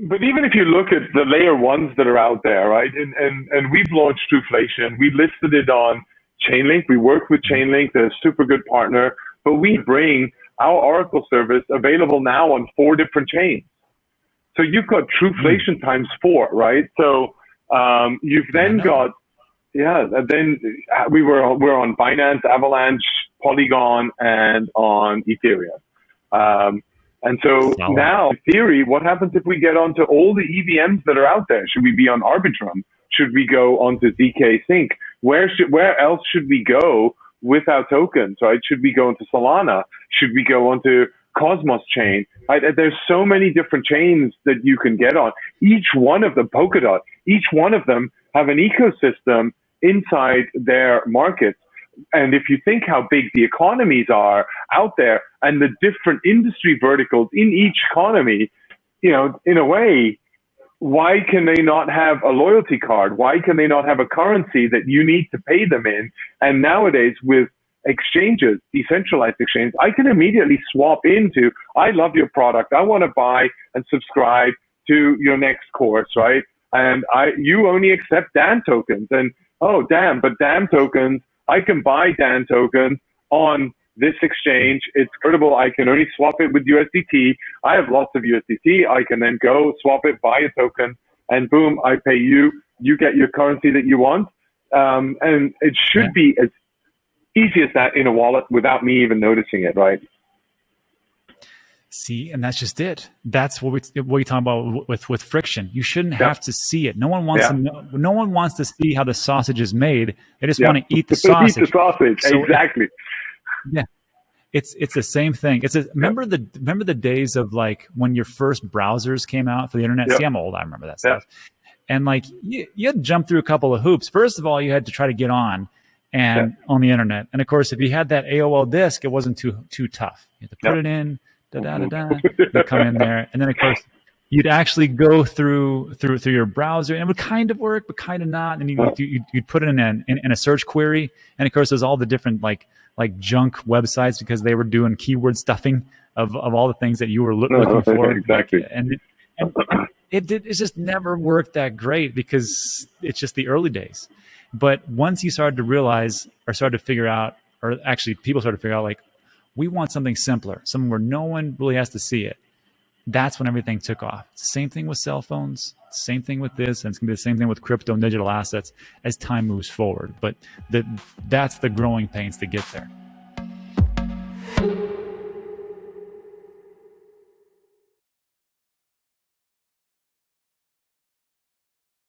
But even if you look at the layer ones that are out there, right? And we've launched Trueflation. We listed it on Chainlink. We work with Chainlink. They're a super good partner. But we bring our Oracle service available now on 4 different chains. So you've got Trueflation times 4, right? So you've then got, and then we're on Binance, Avalanche, Polygon, and on Ethereum. And so now, in theory, what happens if we get onto all the EVMs that are out there? Should we be on Arbitrum? Should we go onto ZK Sync? Where else should we go with our tokens, right? Should we go into Solana? Should we go onto Cosmos chain? Right? There's so many different chains that you can get on. Each one of them, Polkadot, each one of them have an ecosystem inside their markets. And if you think how big the economies are out there and the different industry verticals in each economy, you know, in a way, why can they not have a loyalty card? Why can they not have a currency that you need to pay them in? And nowadays with exchanges, decentralized exchanges, I can immediately swap into, I love your product. I want to buy and subscribe to your next course, right? And you only accept DAN tokens. And oh, damn, but DAN tokens, I can buy DAN tokens on this exchange. It's credible. I can only swap it with USDT. I have lots of USDT. I can then go swap it, buy a token, and boom, I pay you. You get your currency that you want. And it should be as easy as that in a wallet without me even noticing it, right? See, and that's just it. That's what we talk about with friction. You shouldn't have to see it. No one wants to know, no one wants to see how the sausage is made. They just want to eat the sausage. Eat the sausage, so exactly. It's the same thing. Remember the days of like when your first browsers came out for the internet? See, I'm old. I remember that stuff. And like you had to jump through a couple of hoops. First of all, you had to try to get on on the internet. And of course, if you had that AOL disk, it wasn't too tough. You had to put it in. You'd come in there, and then of course you'd actually go through your browser, and it would kind of work, but kind of not. And you'd put it in a search query, and of course there's all the different like junk websites because they were doing keyword stuffing of all the things that you were looking for. Exactly. And it just never worked that great because it's just the early days. But once you started to realize or started to figure out, or actually people started to figure out like, we want something simpler, something where no one really has to see it. That's when everything took off. It's the same thing with cell phones, same thing with this, and it's going to be the same thing with crypto and digital assets as time moves forward. But that's the growing pains to get there.